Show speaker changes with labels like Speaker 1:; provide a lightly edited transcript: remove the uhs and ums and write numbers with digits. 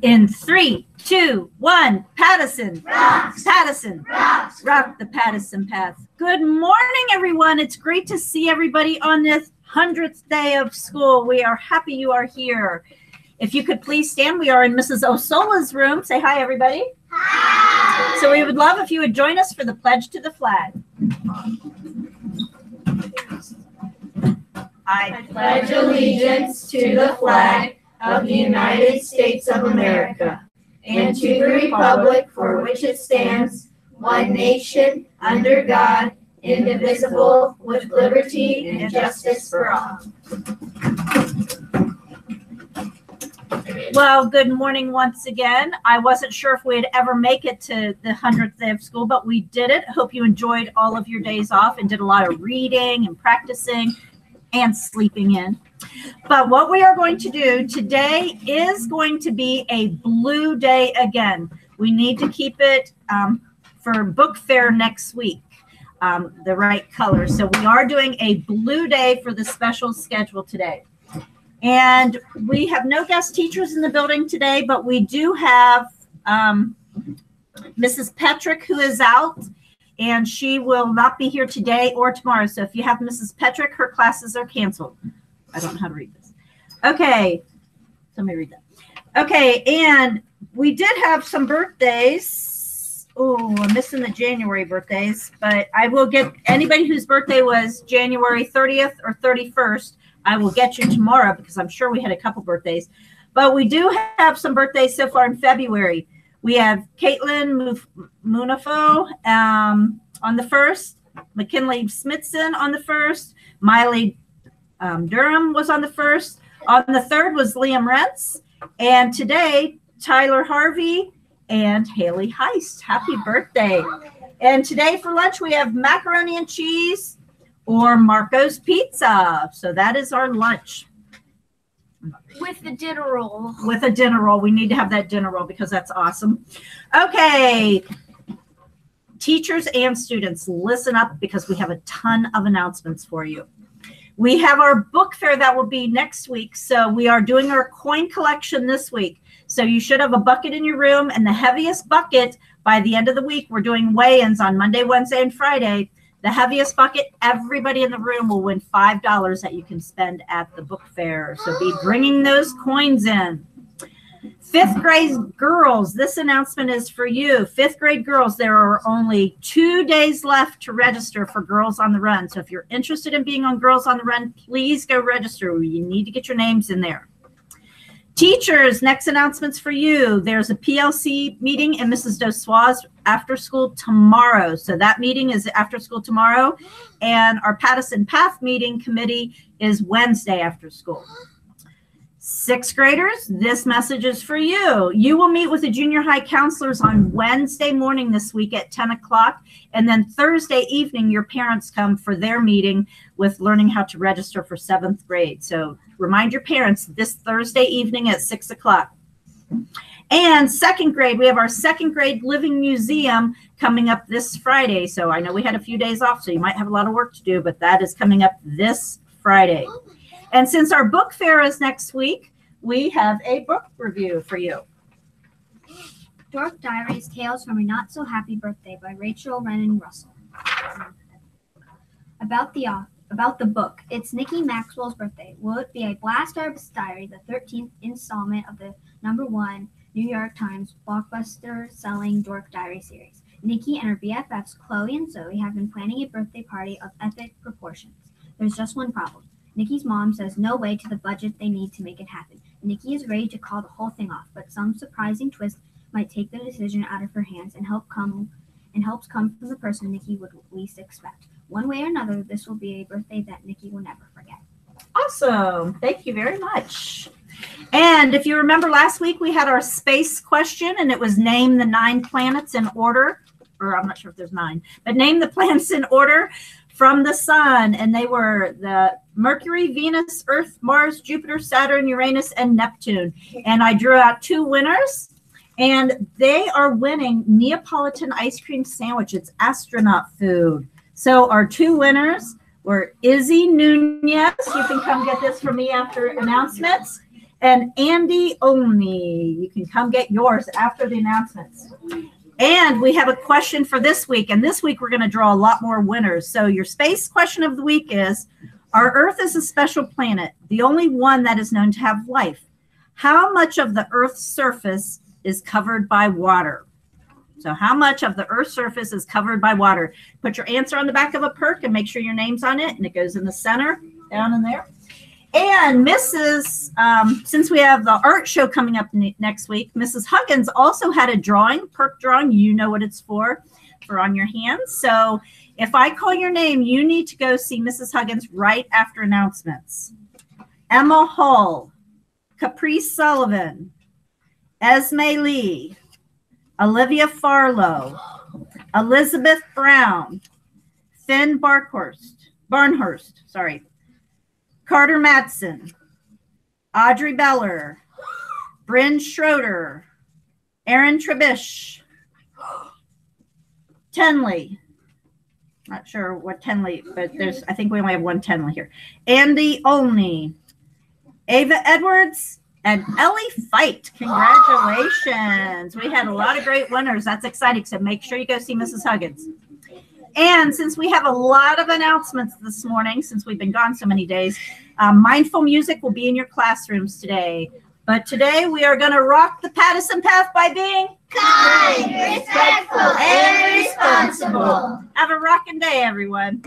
Speaker 1: In 3, 2, 1, Pattison.
Speaker 2: Rocks.
Speaker 1: Pattison.
Speaker 2: Rocks.
Speaker 1: Rock the Pattison path. Good morning, everyone. It's great to see everybody on this 100th day of school. We are happy you are here. If you could please stand, we are in Mrs. Osola's room. Say hi, everybody.
Speaker 2: Hi.
Speaker 1: So we would love if you would join us for the pledge to the flag. I
Speaker 2: pledge allegiance to the flag of the United States of America and to the republic for which it stands, one nation, under God, indivisible, with liberty and justice for all.
Speaker 1: Well, good morning once again. I wasn't sure if we'd ever make it to the 100th day of school, but we did it. Hope you enjoyed all of your days off and did a lot of reading and practicing and sleeping in. But what we are going to do today is going to be a blue day again. We need to keep it for book fair next week, the right color. So we are doing a blue day for the special schedule today. And we have no guest teachers in the building today, but we do have Mrs. Petrick, who is out, and she will not be here today or tomorrow. So if you have Mrs. Petrick, her classes are canceled. I don't know how to read this. Okay, let me read that. Okay, and we did have some birthdays. Oh, I'm missing the January birthdays, but I will get anybody whose birthday was January 30th or 31st. I will get you tomorrow because I'm sure we had a couple birthdays. But we do have some birthdays so far in February. We have Caitlin Munafo on the 1st, McKinley Smithson on the 1st, Miley Durham was on the 1st. On the 3rd was Liam Rentz. And today, Tyler Harvey and Haley Heist. Happy birthday. And today for lunch, we have macaroni and cheese or Marco's Pizza. So that is our lunch.
Speaker 3: With the dinner roll.
Speaker 1: With a dinner roll. We need to have that dinner roll because that's awesome. Okay. Teachers and students, listen up because we have a ton of announcements for you. We have our book fair that will be next week. So we are doing our coin collection this week. So you should have a bucket in your room, and the heaviest bucket by the end of the week, we're doing weigh-ins on Monday, Wednesday, and Friday. The heaviest bucket, everybody in the room will win $5 that you can spend at the book fair. So be bringing those coins in. 5th grade girls, this announcement is for you. 5th grade girls, there are only 2 days left to register for Girls on the Run. So if you're interested in being on Girls on the Run, please go register. You need to get your names in there. Teachers, next announcements for you. There's a PLC meeting in Mrs. Dossois after school tomorrow. So that meeting is after school tomorrow. And our Pattison Path meeting committee is Wednesday after school. 6th graders, this message is for you. You will meet with the junior high counselors on Wednesday morning this week at 10 o'clock. And then Thursday evening, your parents come for their meeting with learning how to register for 7th grade. So remind your parents this Thursday evening at 6 o'clock. And 2nd grade, we have our 2nd grade Living Museum coming up this Friday. So I know we had a few days off, so you might have a lot of work to do, but that is coming up this Friday. And since our book fair is next week, we have a book review for you.
Speaker 3: Dork Diaries, Tales from a Not So Happy Birthday by Rachel Renan Russell. About the book, it's Nikki Maxwell's birthday. Will it be a blast or a diary, the 13th installment of the #1 New York Times blockbuster-selling Dork Diary series? Nikki and her BFFs, Chloe and Zoe, have been planning a birthday party of epic proportions. There's just one problem. Nikki's mom says no way to the budget they need to make it happen. Nikki is ready to call the whole thing off, but some surprising twist might take the decision out of her hands and helps come from the person Nikki would least expect. One way or another, this will be a birthday that Nikki will never forget.
Speaker 1: Awesome. Thank you very much. And if you remember last week, we had our space question, and it was name the 9 planets in order, or I'm not sure if there's 9, but name the planets in order from the sun. And they were the Mercury, Venus, Earth, Mars, Jupiter, Saturn, Uranus, and Neptune. And I drew out 2 winners, and they are winning Neapolitan ice cream sandwich. It's astronaut food. So our 2 winners were Izzy Nunez. You can come get this from me after announcements. and Andy Olney. You can come get yours after the announcements. And we have a question for this week. And this week, we're going to draw a lot more winners. So your space question of the week is, our Earth is a special planet, the only one that is known to have life. How much of the Earth's surface is covered by water? So how much of the Earth's surface is covered by water? Put your answer on the back of a perk and make sure your name's on it. And it goes in the center, down in there. And Mrs., since we have the art show coming up next week, Mrs. Huggins also had a drawing, perk drawing. You know what it's for on your hands. So if I call your name, you need to go see Mrs. Huggins right after announcements. Emma Hull, Caprice Sullivan, Esme Lee, Olivia Farlow, Elizabeth Brown, Finn Barnhurst, Carter Madsen, Audrey Beller, Bryn Schroeder, Aaron Trebish, Tenley. Not sure what Tenley, but I think we only have one Tenley here. Andy Olney, Ava Edwards, and Ellie Fight. Congratulations. We had a lot of great winners. That's exciting. So make sure you go see Mrs. Huggins. And since we have a lot of announcements this morning, since we've been gone so many days, mindful music will be in your classrooms today. But today we are going to rock the Pattison Path by being
Speaker 2: kind, respectful, and responsible.
Speaker 1: Have a rocking day, everyone.